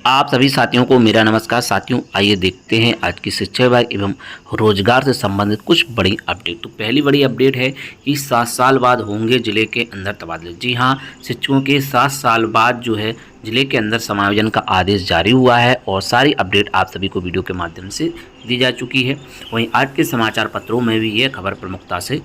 आप सभी साथियों को मेरा नमस्कार। साथियों, आइए देखते हैं आज की शिक्षा विभाग एवं रोजगार से संबंधित कुछ बड़ी अपडेट। तो पहली बड़ी अपडेट है कि 7 साल बाद होंगे जिले के अंदर तबादले। जी हां, शिक्षकों के 7 साल बाद जो है जिले के अंदर समायोजन का आदेश जारी हुआ है और सारी अपडेट आप सभी को वीडियो के माध्यम से दी जा चुकी है। वहीं आज के समाचार पत्रों में भी यह खबर प्रमुखता से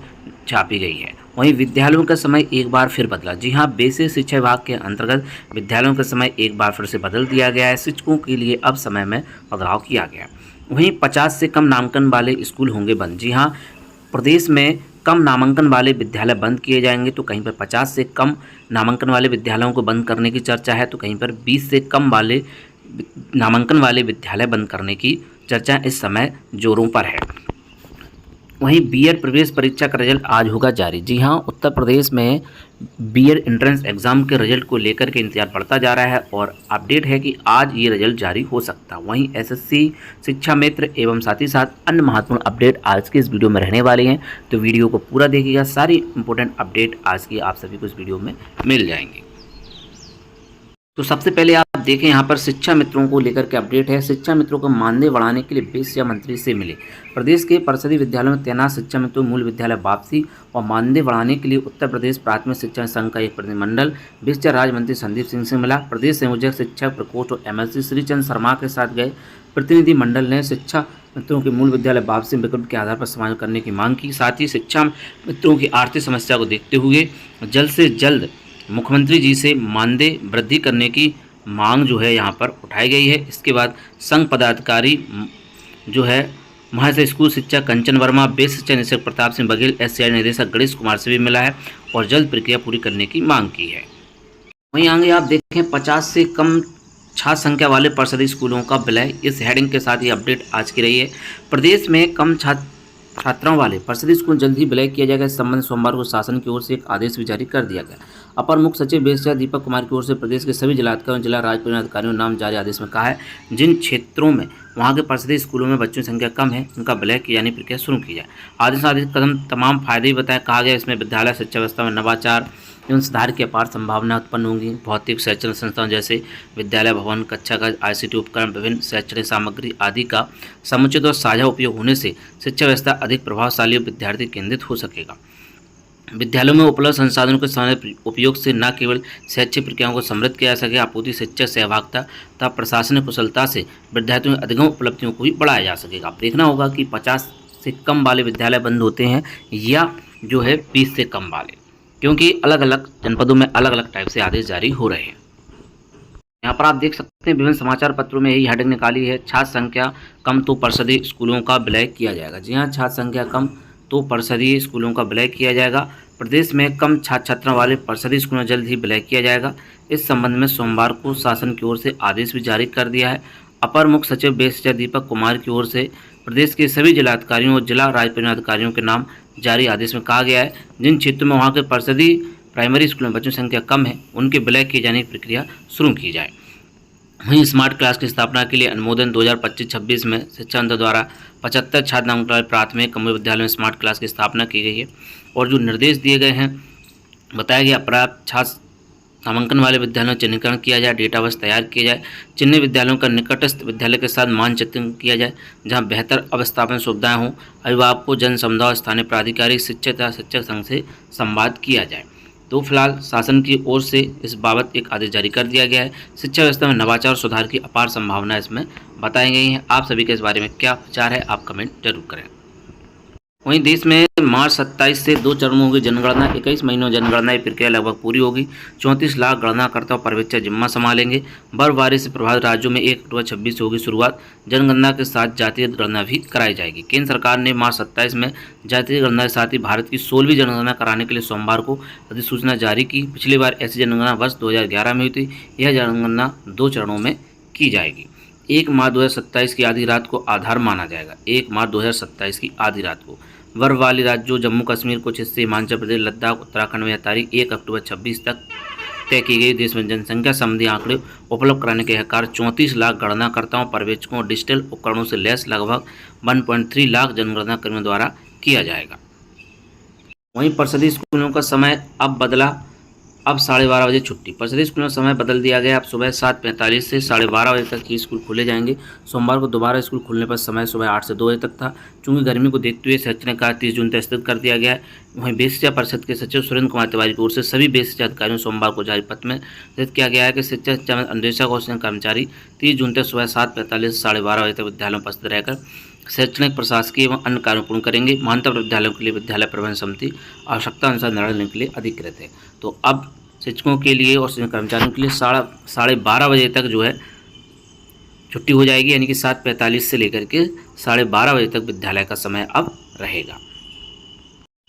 छापी गई है। वहीं विद्यालयों का समय एक बार फिर बदला। जी हां, बेसिक शिक्षा विभाग के अंतर्गत विद्यालयों का समय एक बार फिर से बदल दिया गया है। शिक्षकों के लिए अब समय में बदलाव किया गया है। वहीं 50 से कम नामांकन वाले स्कूल होंगे बंद। जी हां, प्रदेश में कम नामांकन वाले विद्यालय बंद किए जाएंगे। तो कहीं पर 50 से कम नामांकन वाले विद्यालयों को बंद करने की चर्चा है, तो कहीं पर 20 से कम वाले नामांकन वाले विद्यालय बंद करने की चर्चा इस समय जोरों पर है। वहीं बीएड प्रवेश परीक्षा का रिजल्ट आज होगा जारी। जी हां, उत्तर प्रदेश में बीएड एंट्रेंस एग्जाम के रिजल्ट को लेकर के इंतजार बढ़ता जा रहा है और अपडेट है कि आज ये रिजल्ट जारी हो सकता है। वहीं एसएससी, शिक्षा मित्र एवं साथ ही साथ अन्य महत्वपूर्ण अपडेट आज के इस वीडियो में रहने वाली हैं। तो वीडियो को पूरा देखिएगा, सारी इंपॉर्टेंट अपडेट आज की आप सभी को इस वीडियो में मिल जाएंगी। तो सबसे पहले आप देखें यहाँ पर शिक्षा मित्रों को लेकर के अपडेट है। शिक्षा मित्रों को मानदेय बढ़ाने के लिए वित्त शिक्षा मंत्री से मिले। प्रदेश के परिषदीय विद्यालयों में तैनात शिक्षा मित्रों मूल विद्यालय वापसी और मानदेय बढ़ाने के लिए उत्तर प्रदेश प्राथमिक शिक्षा संघ का एक प्रतिनिधिमंडल वित्त शिक्षा राज्य मंत्री संदीप सिंह से मिला। प्रदेश संयोजक शिक्षक प्रकोष्ठ और एमएलसी श्रीचंद शर्मा के साथ गए प्रतिनिधिमंडल ने शिक्षा मित्रों के मूल विद्यालय वापसी विकल्प के आधार पर समायोजन करने की मांग की। साथ ही शिक्षा मित्रों की आर्थिक समस्या को देखते हुए जल्द से जल्द मुख्यमंत्री जी से मानदेय वृद्धि करने की मांग जो है यहाँ पर उठाई गई है। इसके बाद संघ पदाधिकारी जो है महाशय स्कूल शिक्षा कंचन वर्मा, बेस शिक्षा निदेशक प्रताप सिंह बघेल, एससीआई निदेशक गणेश कुमार से भी मिला है और जल्द प्रक्रिया पूरी करने की मांग की है। वहीं आगे आप देखें 50 से कम छात्र संख्या वाले परिषदीय स्कूलों का विलय, इस हेडिंग के साथ ये अपडेट आज की रही है। प्रदेश में कम छात्राओं वाले परिषदीय स्कूल जल्द ही विलय किया जाएगा। इस संबंध में सोमवार को शासन की ओर से एक आदेश भी जारी कर दिया गया। अपर मुख्य सचिव बेस शिक्षा दीपक कुमार की ओर से प्रदेश के सभी जिलाधिकारियों, जिला राजपरिवहन अधिकारियों नाम जारी आदेश में कहा है जिन क्षेत्रों में वहां के परिषदीय स्कूलों में बच्चों की संख्या कम है उनका विलय किए जाने की प्रक्रिया शुरू की जाए। आदेश कदम तमाम फायदे भी बताया। कहा गया इसमें विद्यालय शिक्षा व्यवस्था में नवाचार एवं सुधार की अपार संभावना उत्पन्न होंगी। भौतिक शैक्षणिक संस्थान जैसे विद्यालय भवन, कक्षा का आईसीटी उपकरण, विभिन्न शैक्षणिक सामग्री आदि का समुचित और साझा उपयोग होने से शिक्षा व्यवस्था अधिक प्रभावशाली और विद्यार्थी केंद्रित हो सकेगा। विद्यालयों में उपलब्ध संसाधनों के समय उपयोग से न केवल शैक्षिक प्रक्रियाओं को समृद्ध किया जा सके, आपूर्ति शिक्षक सहभागिता तथा प्रशासनिक कुशलता से विद्यार्थियों की अधिगम उपलब्धियों को भी बढ़ाया जा सकेगा। अब देखना होगा कि 50 से कम वाले विद्यालय बंद होते हैं या जो है 20 से कम वाले, क्योंकि अलग अलग जनपदों में अलग अलग टाइप से आदेश जारी हो रहे हैं। यहाँ पर आप देख सकते हैं विभिन्न समाचार पत्रों में यही हेडिंग निकाली है, छात्र संख्या कम तो परिषदीय स्कूलों का विलय किया जाएगा। जी हाँ, छात्र संख्या कम तो परिषदीय स्कूलों का विलय किया जाएगा। प्रदेश में कम छात्र छात्राओं वाले परिषदीय स्कूलों में जल्द ही विलय किया जाएगा। इस संबंध में सोमवार को शासन की ओर से आदेश भी जारी कर दिया है। अपर मुख्य सचिव बेस शिक्षा दीपक कुमार की ओर से प्रदेश के सभी जिलाधिकारियों और जिला राजपरिवहन अधिकारियों के नाम जारी आदेश में कहा गया है जिन क्षेत्रों में वहाँ के परिषदीय प्राइमरी स्कूलों में बच्चों की संख्या कम है उनके विलय किए जाने की प्रक्रिया शुरू की जाए। वहीं स्मार्ट क्लास की स्थापना के लिए अनुमोदन 2025-26 में शिक्षा मंत्रालय द्वारा 75 छात्र नामांकन वाले प्राथमिक कम्युनिटी विद्यालयों में स्मार्ट क्लास की स्थापना की गई है और जो निर्देश दिए गए हैं बताया गया पर्याप्त छात्र नामांकन वाले विद्यालयों का चिन्हीकरण किया जाए, डेटाबेस तैयार किया जाए, चिन्हित विद्यालयों का निकटस्थ विद्यालय के साथ मानचित्रण किया जाए जहां बेहतर अवस्थापन सुविधाएं हों, अभिभावकों, जन समुदाय, स्थानीय प्राधिकारी, शिक्षक तथा शिक्षक संघ से संवाद किया जाए। तो फिलहाल शासन की ओर से इस बाबत एक आदेश जारी कर दिया गया है। शिक्षा व्यवस्था में नवाचार और सुधार की अपार संभावना इसमें बताई गई हैं। आप सभी के इस बारे में क्या विचार है, आप कमेंट जरूर करें। वहीं देश में मार्च 27 से 2 चरणों में होगी जनगणना। 21 महीनों जनगणना की प्रक्रिया लगभग पूरी होगी। 34 लाख गणनाकर्ता और पर्यवेक्षक जिम्मा संभालेंगे। बर्फबारी से प्रभावित राज्यों में 1 अक्टूबर 26 से होगी शुरुआत। जनगणना के साथ जातीय गणना भी कराई जाएगी। केंद्र सरकार ने मार्च 27 में जातीय गणना के साथ ही भारत की 16वीं जनगणना कराने के लिए सोमवार को अधिसूचना जारी की। पिछली बार ऐसी जनगणना वर्ष 2011 में हुई थी। यह जनगणना 2 चरणों में की जाएगी। 1 मार्च 2027 की आधी रात को आधार माना जाएगा। 1 मार्च 2027 की आधी रात को बर्फ वाली राज्यों जम्मू कश्मीर, कुछ हिस्से हिमाचल प्रदेश, लद्दाख, उत्तराखंड में यह तारीख 1 अक्टूबर 26 तक तय की गई। देश में जनसंख्या संबंधी आंकड़े उपलब्ध कराने के कार्य 34 लाख गणनाकर्ताओं, पर्यवेक्षकों और डिजिटल उपकरणों से लैस लगभग 1.3 लाख जनगणना कर्मियों द्वारा किया जाएगा। वहीं परिषदीय स्कूलों का समय अब बदला। अब 12:30 बजे छुट्टी। परिषदीय स्कूल में समय बदल दिया गया। अब सुबह 7:45 से 12:30 बजे तक ही स्कूल खोले जाएंगे। सोमवार को दोबारा स्कूल खुलने पर समय सुबह 8 से 2 बजे तक था। चूंकि गर्मी को देखते हुए शैक्षणिक कार्य 30 जून तक स्थगित कर दिया गया है। वहीं बेसिक शिक्षा परिषद के सचिव सुरेंद्र कुमार तिवारी की ओर से सभी बेसिक शिक्षा अधिकारियों को सोमवार को जारी पत्र में निर्देशित किया गया है कि शिक्षा अनुदेशक और कर्मचारी 30 जून तक सुबह 7:45 से 12:30 बजे तक विद्यालयों में उपस्थित रहकर शैक्षणिक प्रशासकीय एवं अन्य कार्यों पूर्ण करेंगे। मान्यता विद्यालयों के लिए विद्यालय प्रबंधन समिति आवश्यकता अनुसार निर्णय लेने के लिए अधिकृत है। तो अब शिक्षकों के लिए और कर्मचारियों के लिए 12:30 बजे तक जो है छुट्टी हो जाएगी, यानी कि 7:45 से लेकर के 12:30 बजे तक विद्यालय का समय अब रहेगा।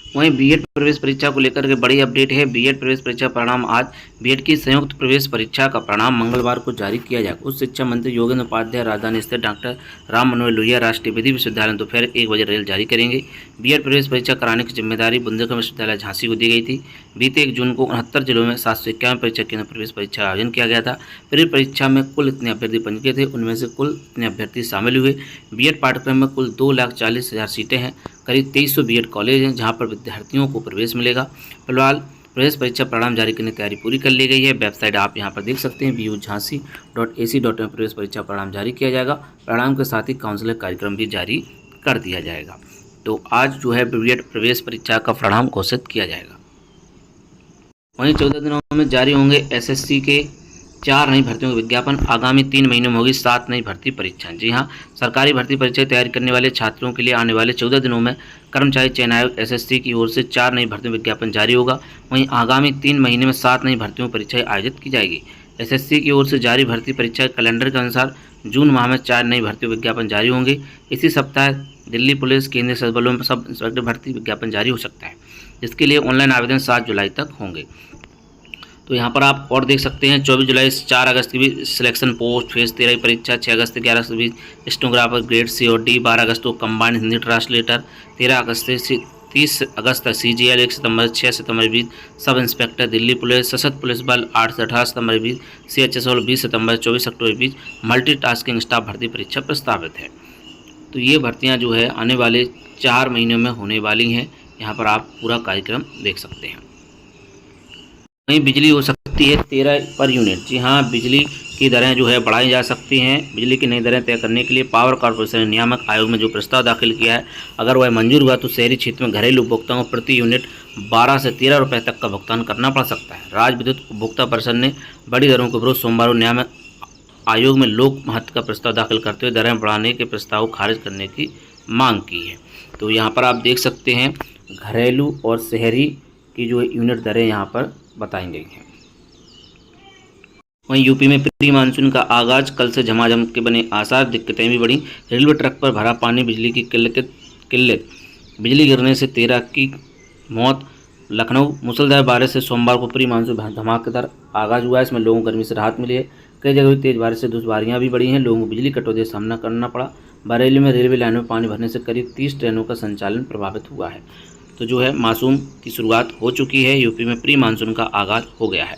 वहीं बीएड प्रवेश परीक्षा को लेकर के बड़ी अपडेट है। बीएड प्रवेश परीक्षा परिणाम आज। बीएड की संयुक्त प्रवेश परीक्षा का परिणाम मंगलवार को जारी किया जाएगा। उच्च शिक्षा मंत्री योगेंद्र उपाध्याय राजधानी स्थित डॉक्टर राम मनोहर लोहिया राष्ट्रीय विधि विश्वविद्यालय दोपहर 1 बजे रेल जारी करेंगे। बीएड प्रवेश परीक्षा कराने की जिम्मेदारी बुंदेलखंड विश्वविद्यालय झांसी को दी गई थी। बीते 1 जून को 69 जिलों में 751 परीक्षा केंद्र प्रवेश परीक्षा का आयोजन किया गया था। प्रवेश परीक्षा में कुल इतने अभ्यर्थी पंजीकृत थे, उनमें से कुल इतने अभ्यर्थी शामिल हुए। बीएड पाठ्यक्रम में कुल 2,40,000 सीटें हैं। करीब 2300 बीएड कॉलेज हैं जहां पर विद्यार्थियों को प्रवेश मिलेगा। फिलहाल प्रवेश परीक्षा परिणाम जारी करने की तैयारी पूरी कर ली गई है। वेबसाइट आप यहां पर देख सकते हैं bujhansi.ac.in प्रवेश परीक्षा परिणाम जारी किया जाएगा। परिणाम के साथ ही काउंसलिंग कार्यक्रम भी जारी कर दिया जाएगा। तो आज जो है बीएड प्रवेश परीक्षा का परिणाम घोषित किया जाएगा। वहीं 14 दिनों में जारी होंगे एसएससी के 4 नई भर्तियों के विज्ञापन। आगामी 3 महीनों में होगी 7 नई भर्ती परीक्षाएं। जी हां, सरकारी भर्ती परीक्षा की तैयारी करने वाले छात्रों के लिए आने वाले 14 दिनों में कर्मचारी चयन आयोग एसएससी की ओर से 4 नई भर्तियों विज्ञापन जारी होगा। वहीं आगामी 3 महीने में 7 नई भर्तियों परीक्षाएं आयोजित की जाएगी। एसएससी की ओर से जारी भर्ती परीक्षा कैलेंडर के अनुसार जून माह में 4 नई भर्तियों विज्ञापन जारी होंगे। इसी सप्ताह दिल्ली पुलिस, केंद्रीय सशस्त्र बलों में सब इंस्पेक्टर भर्ती विज्ञापन जारी हो सकता है, जिसके लिए ऑनलाइन आवेदन 7 जुलाई तक होंगे। तो यहाँ पर आप और देख सकते हैं 24 जुलाई से 4 अगस्त की भी सिलेक्शन पोस्ट फेज 13 की परीक्षा, 6 अगस्त से 11 अगस्त भी स्टेनोग्राफर ग्रेड सी और डी, 12 अगस्त को कंबाइंड हिंदी ट्रांसलेटर, 13 अगस्त से 30 अगस्त तक सीजीएल, 1 सितंबर से 6 सितंबर बीच सब इंस्पेक्टर दिल्ली पुलिस, सशस्त्र पुलिस बल 8 से 18 सितंबर बीच CHS और 20 सितंबर से 24 अक्टूबर बीच मल्टीटास्किंग स्टाफ भर्ती परीक्षा प्रस्तावित है। तो ये भर्तियाँ जो है आने वाले 4 महीनों में होने वाली हैं। यहाँ पर आप पूरा कार्यक्रम देख सकते हैं। वहीं बिजली हो सकती है 13 पर यूनिट। जी हाँ, बिजली की दरें जो है बढ़ाई जा सकती हैं। बिजली की नई दरें तय करने के लिए पावर कॉर्पोरेशन नियामक आयोग में जो प्रस्ताव दाखिल किया है, अगर वह मंजूर हुआ तो शहरी क्षेत्र में घरेलू उपभोक्ताओं को प्रति यूनिट 12 से 13 रुपये तक का भुगतान करना पड़ सकता है। राज्य विद्युत उपभोक्ता परिषद ने बड़ी दरों के विरुद्ध सोमवार को नियामक आयोग में लोक महत्व का प्रस्ताव दाखिल करते हुए दरें बढ़ाने के प्रस्ताव को खारिज करने की मांग की है। तो यहाँ पर आप देख सकते हैं घरेलू और शहरी की जो यूनिट दरें यहाँ पर बताई गई हैं। वहीं यूपी में प्री मानसून का आगाज, कल से झमाझम के बने आसार, दिक्कतें भी बढ़ी। रेलवे ट्रैक पर भरा पानी, बिजली की किल्लत, बिजली गिरने से 13 की मौत। लखनऊ, मूसलाधार बारिश से सोमवार को प्री मानसून धमाकेदार आगाज हुआ है। इसमें लोगों को गर्मी से राहत मिली है। कई जगह तेज बारिश से दुश्वारियां भी बढ़ी हैं। लोगों को बिजली कटौती का सामना करना पड़ा। बरेली में रेलवे लाइनों में पानी भरने से करीब 30 ट्रेनों का संचालन प्रभावित हुआ है। तो जो है मानसून की शुरुआत हो चुकी है। यूपी में प्री मानसून का आगाज हो गया है।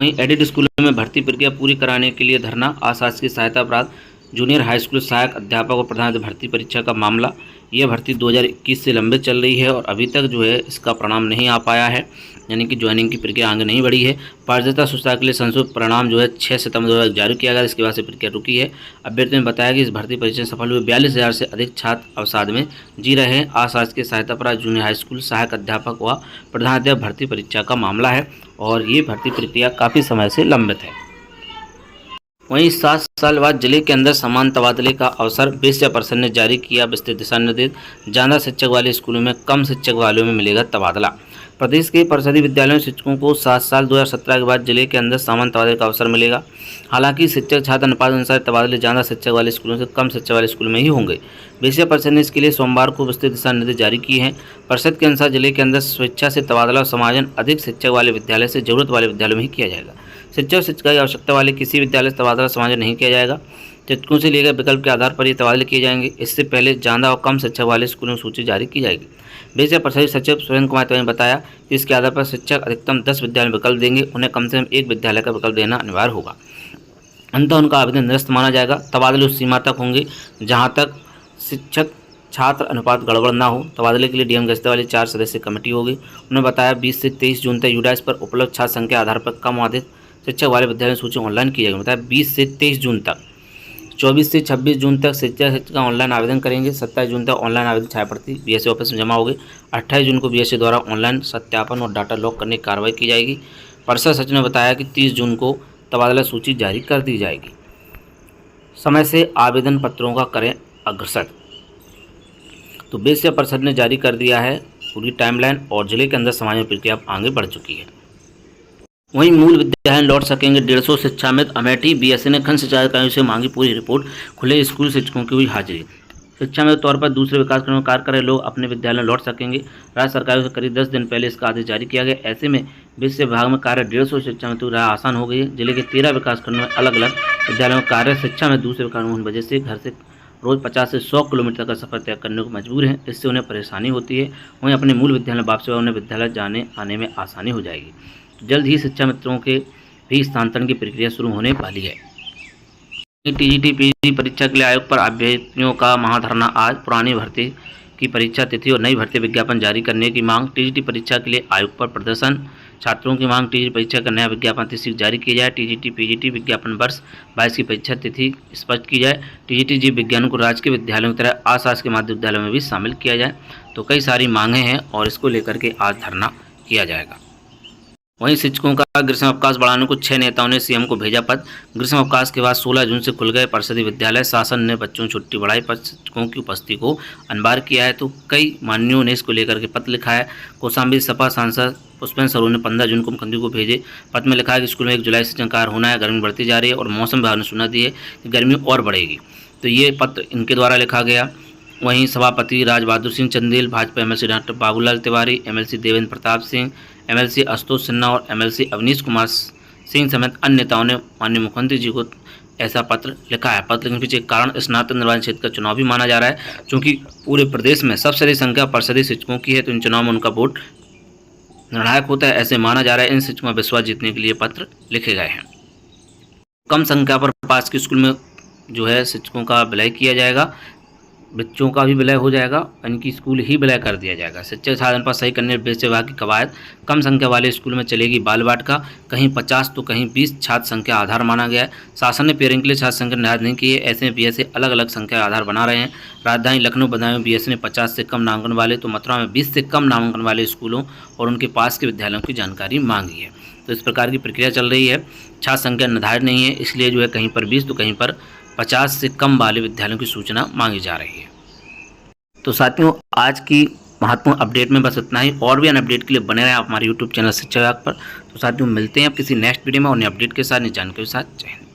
वहीं एडेड स्कूलों में भर्ती प्रक्रिया पूरी कराने के लिए धरना। अशासकीय सहायता प्राप्त जूनियर हाई स्कूल सहायक अध्यापक और प्रधान भर्ती परीक्षा का मामला। यह भर्ती 2021 से लंबित चल रही है और अभी तक जो है इसका परिणाम नहीं आ पाया है, यानी कि ज्वाइनिंग की प्रक्रिया आगे नहीं बढ़ी है। पारदर्शिता सूचना के लिए संशोधित परिणाम जो है 6 सितंबर 2021 जारी किया गया। इसके बाद से प्रक्रिया रुकी है। अभ्यर्थियों ने बताया कि इस भर्ती परीक्षा में सफल हुए 42,000 से अधिक छात्र अवसाद में जी रहे हैं। अशासकीय सहायता प्राप्त जूनियर हाई स्कूल सहायक अध्यापक व प्रधानाध्यापक भर्ती परीक्षा का मामला है और ये भर्ती प्रक्रिया काफ़ी समय से लंबित है। वहीं 7 साल बाद जिले के अंदर समान तबादले का अवसर। बेसिक शिक्षा परिषद ने जारी किया विस्तृत दिशा निर्देश। ज़्यादा शिक्षक वाले स्कूलों में कम शिक्षक वालों में मिलेगा तबादला। प्रदेश के परिषदीय विद्यालयों में शिक्षकों को 7 साल 2017 के बाद जिले के अंदर समान तबादले का अवसर मिलेगा। हालांकि शिक्षक छात्र अनुपात अनुसार तबादले ज़्यादा शिक्षक वाले स्कूलों से कम शिक्षक वाले स्कूलों में ही होंगे। बेसिक शिक्षा परिषद ने इसके लिए सोमवार को विस्तृत दिशा निर्देश जारी किए हैं। परिषद के अनुसार जिले के अंदर स्वेच्छा से तबादला और समायोजन अधिक शिक्षक वाले विद्यालय से जरूरत वाले विद्यालयों में ही किया जाएगा। शिक्षक और शिक्षिका की आवश्यकता वाले किसी विद्यालय से तबादला समायोजन नहीं किया जाएगा। शिक्षकों से लिए गए विकल्प के आधार पर ये तबादले किए जाएंगे। इससे पहले ज़्यादा और कम शिक्षक वाले स्कूलों की सूची जारी की जाएगी। बेसिक शिक्षा परिषद सचिव सुरेंद्र कुमार तिवारी ने बताया कि इसके आधार पर शिक्षक अधिकतम 10 विद्यालय में विकल्प देंगे। उन्हें कम से कम 1 विद्यालय का विकल्प देना अनिवार्य होगा। अंततः उनका आवेदन निरस्त माना जाएगा। तबादले उस सीमा तक होंगे जहाँ तक शिक्षक छात्र अनुपात गड़बड़ ना हो, तबादले के लिए डीएम गस्ते वाली 4 सदस्यीय कमेटी होगी। उन्होंने बताया 20 से 23 जून तक यूडाइस पर उपलब्ध छात्र संख्या आधार पर कम आदित शिक्षक वाले विद्यालय सूची ऑनलाइन की जाएगी। बताया 20 से 23 जून तक, 24 से 26 जून तक शिक्षिका ऑनलाइन आवेदन करेंगे। 27 जून तक ऑनलाइन आवेदन छायाप्रति बीएससी ऑफिस में जमा होगी। 28 जून को बीएससी द्वारा ऑनलाइन सत्यापन और डाटा लॉक करने की कार्रवाई की जाएगी। परिषद सचिव ने बताया कि 30 जून को तबादला सूची जारी कर दी जाएगी। समय से आवेदन पत्रों का करें अग्रसर। तो बीएससी परिषद ने जारी कर दिया है पूरी टाइमलाइन और जिले के अंदर समाज प्रक्रिया आगे बढ़ चुकी है। वहीं मूल विद्यालय लौट सकेंगे 150 शिक्षामित्र। अमेठी बीएससी ने खंड सिंचाई अधिकारियों से मांगी पूरी रिपोर्ट। खुले स्कूल शिक्षकों की हुई हाजिरी। शिक्षा में तौर पर दूसरे विकास खंडों में कार्य कर रहे लोग अपने विद्यालय लौट सकेंगे। राज्य सरकारों से करीब 10 दिन पहले इसका आदेश जारी किया गया। ऐसे में वित्त विभाग में कार्य 150 शिक्षा में राह आसान हो गई है। जिले के 13 विकास खंडों में अलग अलग विद्यालयों में कार्य शिक्षा में दूसरे विकास होने की वजह से घर से रोज 50 से 100 किलोमीटर का सफर तय करने को मजबूर हैं। इससे उन्हें परेशानी होती है। वहीं अपने मूल विद्यालय वापसी उन्हें विद्यालय जाने आने में आसानी हो जाएगी। जल्द ही शिक्षा मित्रों के भी स्थानांतरण की प्रक्रिया शुरू होने वाली है। टीजीटी पीजी परीक्षा के लिए आयोग पर अभ्यर्थियों का महाधरना आज। पुरानी भर्ती की परीक्षा तिथि और नई भर्ती विज्ञापन जारी करने की मांग। टीजीटी परीक्षा के लिए आयोग पर प्रदर्शन। छात्रों की मांग टीजीटी परीक्षा का नया विज्ञापन तिथि जारी किया जाए। टीजीटी पीजीटी विज्ञापन वर्ष 22 की परीक्षा तिथि स्पष्ट की जाए। टीजीटी जीव विज्ञान को राज्य के विद्यालयों की तरह अशासकीय माध्यमिक विद्यालयों में भी शामिल किया जाए। तो कई सारी मांगें हैं और इसको लेकर के आज धरना किया जाएगा। वहीं शिक्षकों का ग्रीष्म अवकाश बढ़ाने को 6 नेताओं ने सीएम को भेजा पत्र। ग्रीष्म अवकाश के बाद 16 जून से खुल गए परिषदीय विद्यालय। शासन ने बच्चों की छुट्टी बढ़ाई पर शिक्षकों की उपस्थिति को अनिवार्य किया है। तो कई मान्यों ने इसको लेकर के पत्र लिखा है। कौशाम्बी सपा सांसद पुष्पेंद्र सरोज ने 15 जून को मुख्यमंत्री को भेजे। पत्र में लिखा है कि स्कूल में 1 जुलाई से संकार होना है। गर्मी बढ़ती जा रही है और मौसम विभाग ने सूचना दी है कि गर्मी और बढ़ेगी। तो ये पत्र इनके द्वारा लिखा गया। वहीं सभापति Raj Bahadur Singh Chandel, Bhajpa MLC doctor Babulal Tiwari, MLC Devendra Pratap Singh, MLC Ashutosh Sinha और एमएलसी अवनीश कुमार सिंह समेत अन्य नेताओं ने माननीय मुख्यमंत्री जी को ऐसा पत्र लिखा है। पत्र के पीछे कारण स्नातक निर्वाचन क्षेत्र का चुनाव भी माना जा रहा है, क्योंकि पूरे प्रदेश में सबसे अधिक संख्या परिषदीय शिक्षकों की है। तो इन चुनाव में उनका वोट निर्णायक होता है, ऐसे माना जा रहा है। इन शिक्षकों का विश्वास जीतने के लिए पत्र लिखे गए हैं। कम संख्या पर पास के स्कूल में जो है शिक्षकों का विलय किया जाएगा। बच्चों का भी विलय हो जाएगा, इनकी स्कूल ही विलय कर दिया जाएगा। शिक्षक साधन पर सही करने वित्त विभाग की कवायद। कम संख्या वाले स्कूल में चलेगी बाल वाटिका। कहीं 50 तो कहीं 20 छात्र संख्या आधार माना गया है। शासन ने पेयरिंग के लिए छात्र संख्या निर्धारित नहीं की है। ऐसे में बीएससी अलग अलग संख्या आधार बना रहे हैं। राजधानी लखनऊ बदायूं में बीएससी ने 50 से कम नामांकन वाले, तो मथुरा में 20 से कम नामांकन वाले स्कूलों और उनके पास के विद्यालयों की जानकारी मांगी है। तो इस प्रकार की प्रक्रिया चल रही है। छात्र संख्या निर्धारित नहीं है, इसलिए जो है कहीं पर 20 तो कहीं पर 50 से कम वाले विद्यालयों की सूचना मांगी जा रही है। तो साथियों, आज की महत्वपूर्ण अपडेट में बस इतना ही। और भी अन्य अपडेट के लिए बने रहें आप हमारे यूट्यूब चैनल शिक्षा विभाग पर। तो साथियों, मिलते हैं अब किसी नेक्स्ट वीडियो में और नए अपडेट के साथ, नई जानकारी के साथ। जय हिंद।